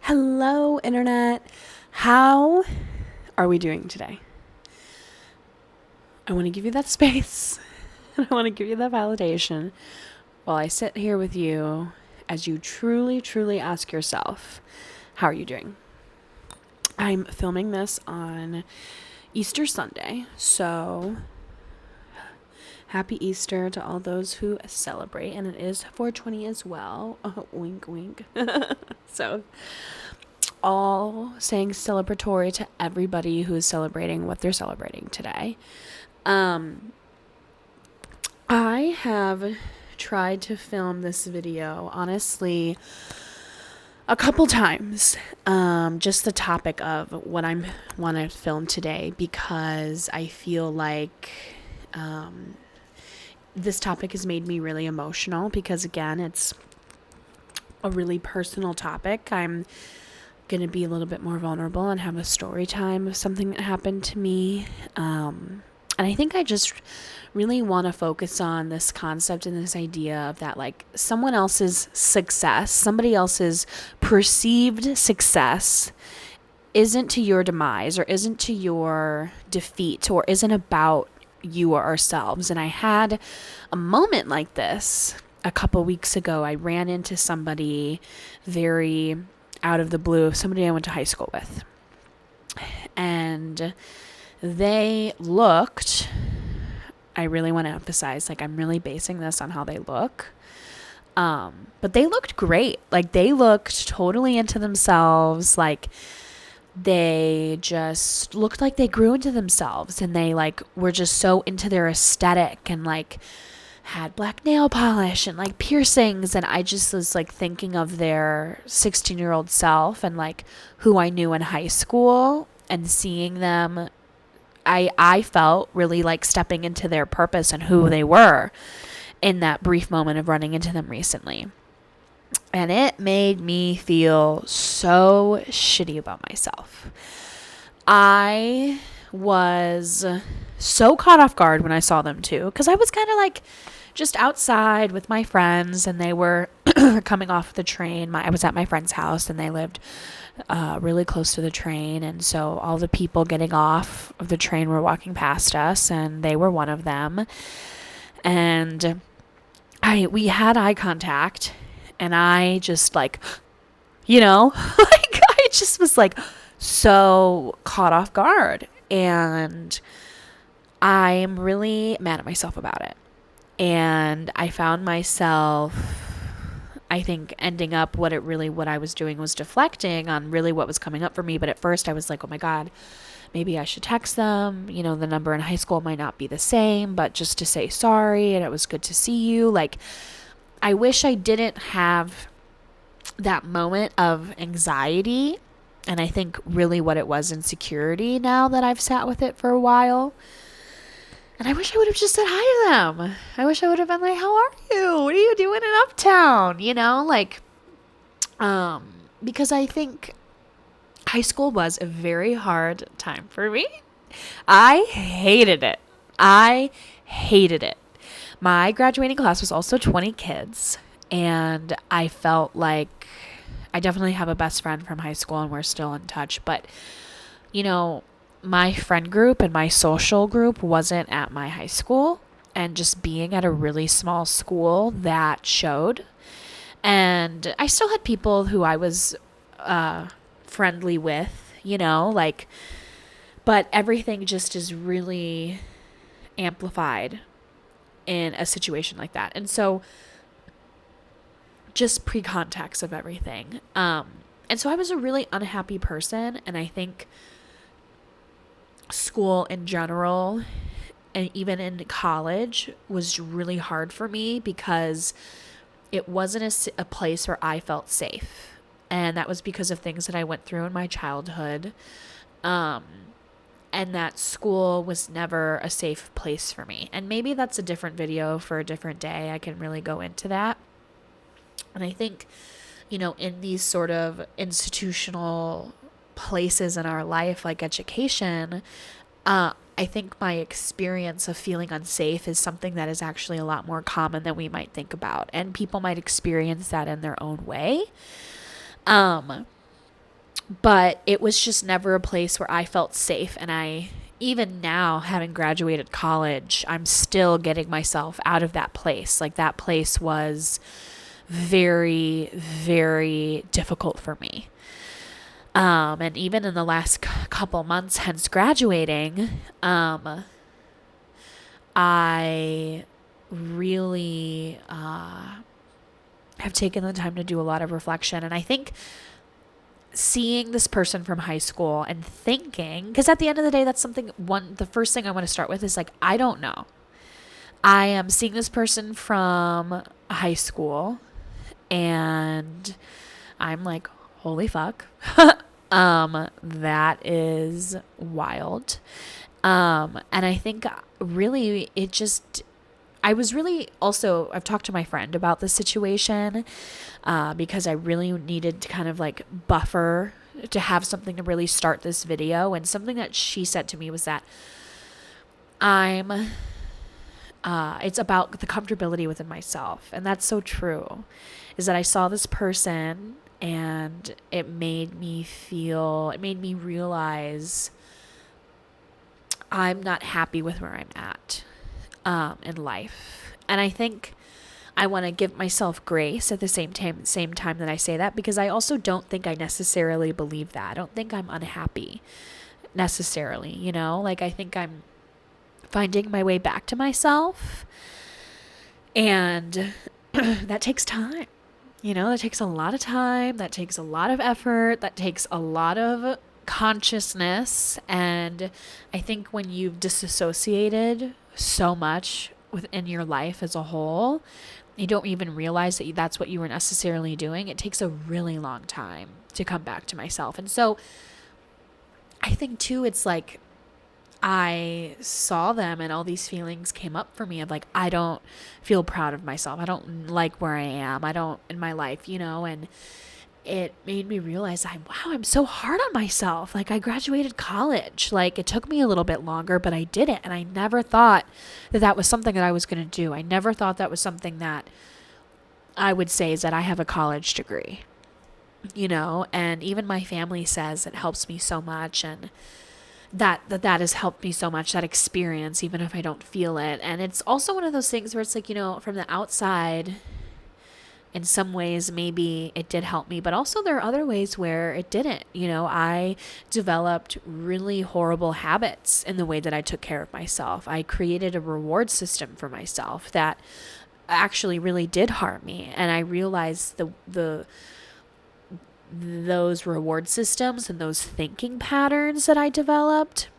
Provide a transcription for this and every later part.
Hello, Internet. How are we doing today? I want to give you that space. I want to give you that validation while I sit here with you as you truly, truly ask yourself, how are you doing? I'm filming this on Easter Sunday, so happy Easter to all those who celebrate, and it is 420 as well. Wink, wink. So all saying celebratory to everybody who is celebrating what they're celebrating today. I have tried to film this video, honestly, a couple times. Just the topic of what I want to film today, because I feel like this topic has made me really emotional because, again, it's a really personal topic. I'm going to be a little bit more vulnerable and have a story time of something that happened to me. And I think I just really want to focus on this concept and this idea of that, like, someone else's success, somebody else's perceived success isn't to your demise or isn't to your defeat or isn't about you or ourselves. And I had a moment like this a couple weeks ago. I ran into somebody very out of the blue, somebody I went to high school with. And they looked, I really want to emphasize, like, I'm really basing this on how they look. But they looked great. Like, they looked totally into themselves. Like, they just looked like they grew into themselves, and they, like, were just so into their aesthetic and, like, had black nail polish and, like, piercings. And I just was, like, thinking of their 16-year-old self and, like, who I knew in high school, and seeing them, I felt really like stepping into their purpose and who they were in that brief moment of running into them recently. And it made me feel so shitty about myself. I was so caught off guard when I saw them too, because I was kind of like just outside with my friends, and they were coming off the train. I was at my friend's house, and they lived really close to the train, and so all the people getting off of the train were walking past us, and they were one of them. And we had eye contact, and I just, like, like, I just was like so caught off guard, and I'm really mad at myself about it. And I found myself, I think, ending up what I was doing was deflecting on really what was coming up for me. But at first I was like, oh my God, maybe I should text them. You know, the number in high school might not be the same, but just to say sorry and it was good to see you. Like, I wish I didn't have that moment of anxiety. And I think really what it was, insecurity, now that I've sat with it for a while. And I wish I would have just said hi to them. I wish I would have been like, how are you? What are you doing in Uptown? You know, like, because I think high school was a very hard time for me. I hated it. My graduating class was also 20 kids. And I felt like I definitely have a best friend from high school, and we're still in touch. But, you know, my friend group and my social group wasn't at my high school, and just being at a really small school, that showed. And I still had people who I was friendly with, you know, like, but everything just is really amplified in a situation like that. And so just pre-context of everything. And so I was a really unhappy person, and I think school in general, and even in college, was really hard for me because it wasn't a place where I felt safe. And that was because of things that I went through in my childhood. And that school was never a safe place for me. And maybe that's a different video for a different day. I can really go into that. And I think, you know, in these sort of institutional places in our life, like education, I think my experience of feeling unsafe is something that is actually a lot more common than we might think about. And people might experience that in their own way. But it was just never a place where I felt safe. And even now, having graduated college, I'm still getting myself out of that place. Like, that place was very, very difficult for me. And even in the last couple months, hence graduating, I really have taken the time to do a lot of reflection. And I think seeing this person from high school and thinking, because at the end of the day, that's the first thing I want to start with is like, I don't know. I am seeing this person from high school and I'm like, holy fuck. That is wild. And I think really I've talked to my friend about this situation, because I really needed to kind of like buffer to have something to really start this video. And something that she said to me was that it's about the comfortability within myself. And that's so true, is that I saw this person and it made me realize I'm not happy with where I'm at in life. And I think I want to give myself grace at the same time that I say that, because I also don't think I necessarily believe that. I don't think I'm unhappy necessarily, like I think I'm finding my way back to myself, and that takes time. That takes a lot of time, that takes a lot of effort, that takes a lot of consciousness. And I think when you've disassociated so much within your life as a whole, you don't even realize that that's what you were necessarily doing. It takes a really long time to come back to myself. And so I think too, it's like I saw them and all these feelings came up for me of like, I don't feel proud of myself. I don't like where I am. I don't in my life, and it made me realize I'm so hard on myself. Like, I graduated college. Like, it took me a little bit longer, but I did it. And I never thought that was something that I was going to do. I never thought that was something that I would say is that I have a college degree, and even my family says it helps me so much. And that has helped me so much, that experience, even if I don't feel it. And it's also one of those things where it's like, from the outside, in some ways, maybe it did help me, but also there are other ways where it didn't. I developed really horrible habits in the way that I took care of myself. I created a reward system for myself that actually really did harm me. And I realized those reward systems and those thinking patterns that I developed,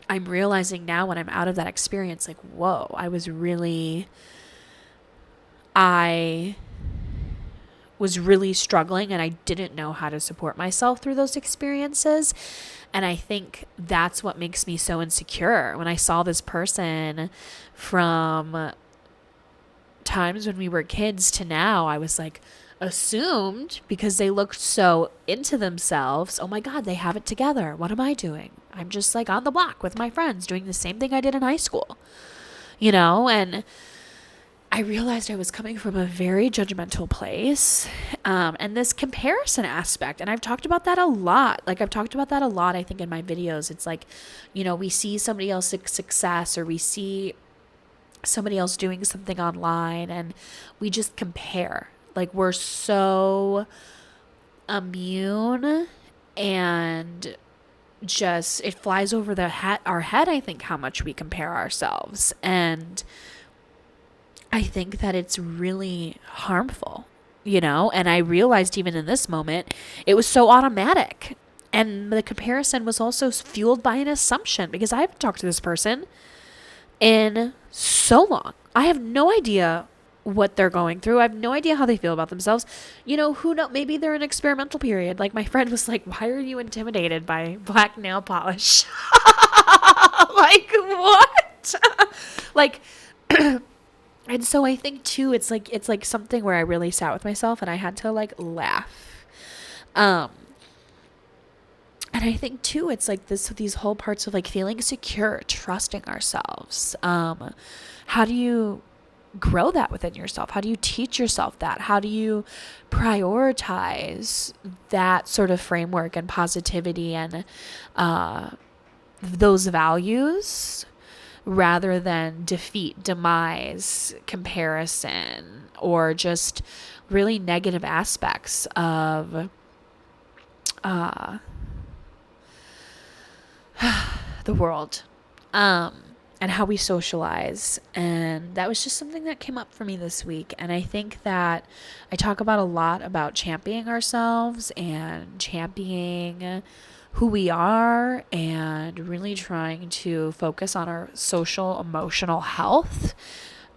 I'm realizing now when I'm out of that experience, like, whoa, I was really struggling, and I didn't know how to support myself through those experiences. And I think that's what makes me so insecure. When I saw this person from times when we were kids to now, I was like, assumed, because they looked so into themselves, oh my God, they have it together. What am I doing? I'm just like on the block with my friends doing the same thing I did in high school, and I realized I was coming from a very judgmental place, and this comparison aspect. And I've talked about that a lot. I think, in my videos. It's like, we see somebody else's success, or we see somebody else doing something online, and we just compare. Like, we're so immune, and just, it flies over our head, I think, how much we compare ourselves. And I think that it's really harmful, and I realized even in this moment, it was so automatic. And the comparison was also fueled by an assumption, because I haven't talked to this person in so long. I have no idea what they're going through. I have no idea how they feel about themselves. Who knows? Maybe they're in experimental period. Like, my friend was like, why are you intimidated by black nail polish? Like, what? Like, and so I think too, it's like something where I really sat with myself and I had to like laugh. And I think too, it's like these whole parts of like feeling secure, trusting ourselves. How do you grow that within yourself? How do you teach yourself that? How do you prioritize that sort of framework and positivity and those values rather than defeat, demise, comparison, or just really negative aspects of the world, and how we socialize. And that was just something that came up for me this week. And I think that I talk about a lot about championing ourselves and championing who we are and really trying to focus on our social emotional health,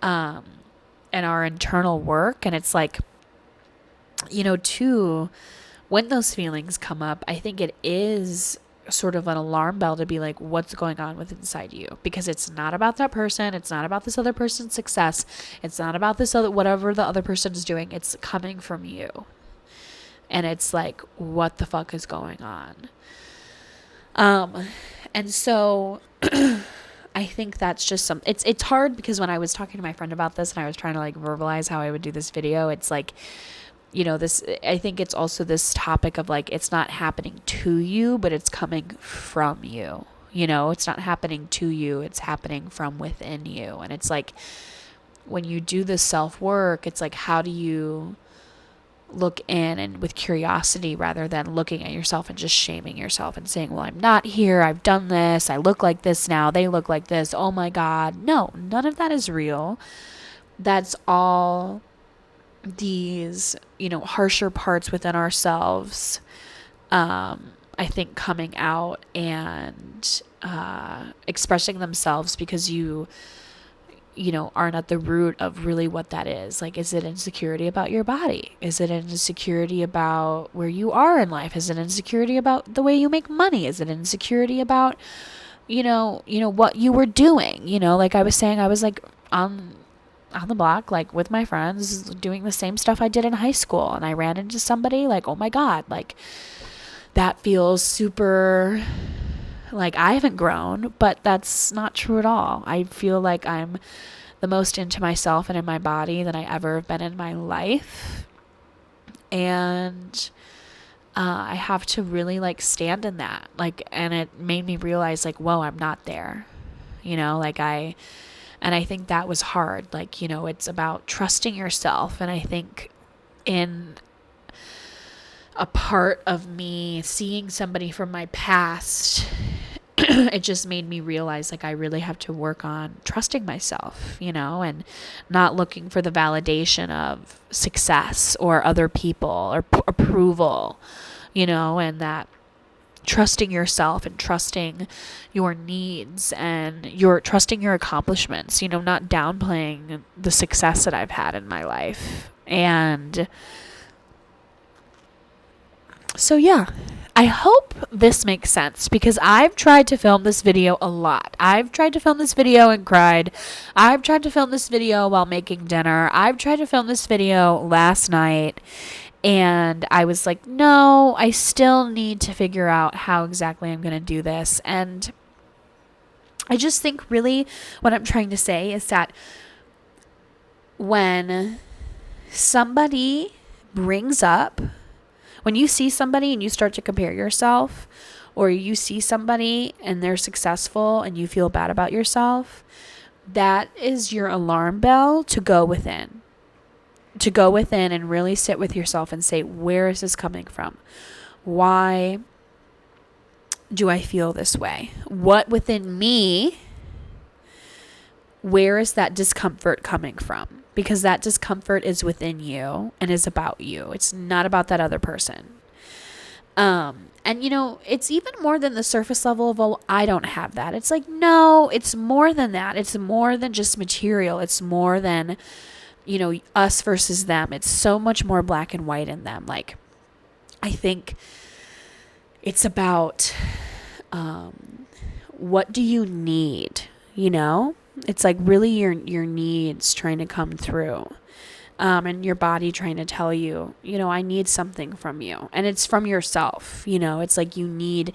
and our internal work. And it's like, too, when those feelings come up, I think it is sort of an alarm bell to be like, what's going on with inside you? Because it's not about that person. It's not about this other person's success. It's not about this other, whatever the other person is doing. It's coming from you. And it's like, what the fuck is going on? And so I think that's just it's hard because when I was talking to my friend about this and I was trying to like verbalize how I would do this video, it's like, I think it's also this topic of like, it's not happening to you, but it's coming from you. It's not happening to you. It's happening from within you. And it's like, when you do this self-work, it's like, how do you look in and with curiosity rather than looking at yourself and just shaming yourself and saying, well, I'm not here. I've done this. I look like this now. They look like this. Oh my God. No, none of that is real. That's all these, harsher parts within ourselves, I think coming out and expressing themselves because you aren't at the root of really what that is. Like, is it insecurity about your body? Is it insecurity about where you are in life? Is it insecurity about the way you make money? Is it insecurity about, what you were doing? Like I was saying, I was like on the block, like with my friends, doing the same stuff I did in high school. And I ran into somebody like, oh my God, like that feels super, like I haven't grown, but that's not true at all. I feel like I'm the most into myself and in my body than I ever have been in my life. And I have to really like stand in that. Like, and it made me realize like, whoa, I'm not there. And I think that was hard. Like, it's about trusting yourself. And I think in a part of me seeing somebody from my past, it just made me realize like I really have to work on trusting myself, and not looking for the validation of success or other people or approval, and that trusting yourself and trusting your needs and trusting your accomplishments, not downplaying the success that I've had in my life. And so, yeah, I hope this makes sense because I've tried to film this video a lot. I've tried to film this video and cried. I've tried to film this video while making dinner. I've tried to film this video last night. And I was like, no, I still need to figure out how exactly I'm going to do this. And I just think really what I'm trying to say is that when somebody brings up, when you see somebody and you start to compare yourself, or you see somebody and they're successful and you feel bad about yourself, that is your alarm bell to go within. To go within and really sit with yourself and say, where is this coming from? Why do I feel this way? What within me, where is that discomfort coming from? Because that discomfort is within you and is about you. It's not about that other person. And it's even more than the surface level of, oh, I don't have that. It's like, no, it's more than that. It's more than just material. It's more than us versus them. It's so much more black and white in them. Like, I think it's about what do you need? It's like really your needs trying to come through, and your body trying to tell you, I need something from you, and it's from yourself. It's like you need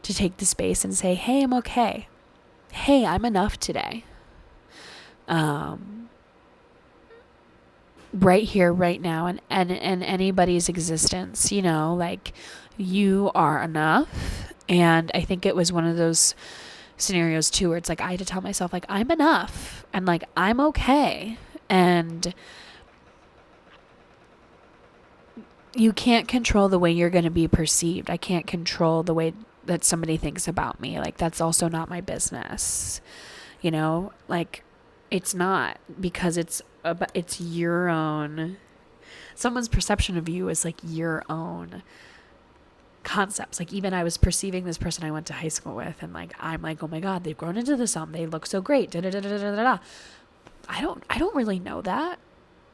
to take the space and say, hey, I'm okay. Hey, I'm enough today. right here, right now, and anybody's existence, you know, like you are enough. And I think it was one of those scenarios too where it's like I had to tell myself like I'm enough and like I'm okay. And you can't control the way you're going to be perceived. I can't control the way that somebody thinks about me. Like that's also not my business. You know, like it's not, because it's your own, someone's perception of you is like your own concepts. Like even I was perceiving this person I went to high school with, and like I'm like, oh my god, they've grown into this, they look so great, da da da da da da. I don't really know that.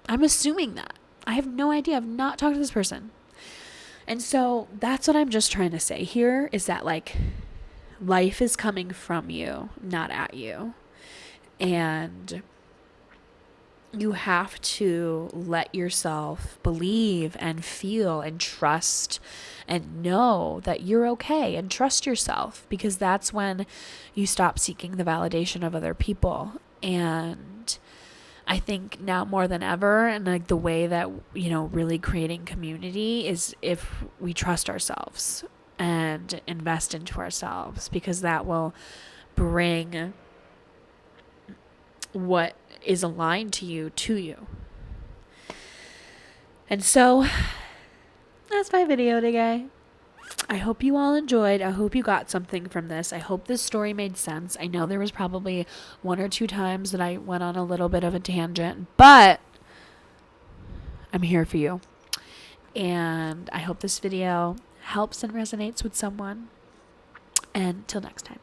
I'm assuming that. I have no idea. I've not talked to this person. And so that's what I'm just trying to say here, is that like life is coming from you, not at you. And you have to let yourself believe and feel and trust and know that you're okay, and trust yourself, because that's when you stop seeking the validation of other people. And I think now more than ever, and like the way that, you know, really creating community is if we trust ourselves and invest into ourselves, because that will bring what is aligned to you. And so that's my video today. I hope you all enjoyed. I hope you got something from this. I hope this story made sense. I know there was probably one or two times that I went on a little bit of a tangent, but I'm here for you. And I hope this video helps and resonates with someone. And till next time.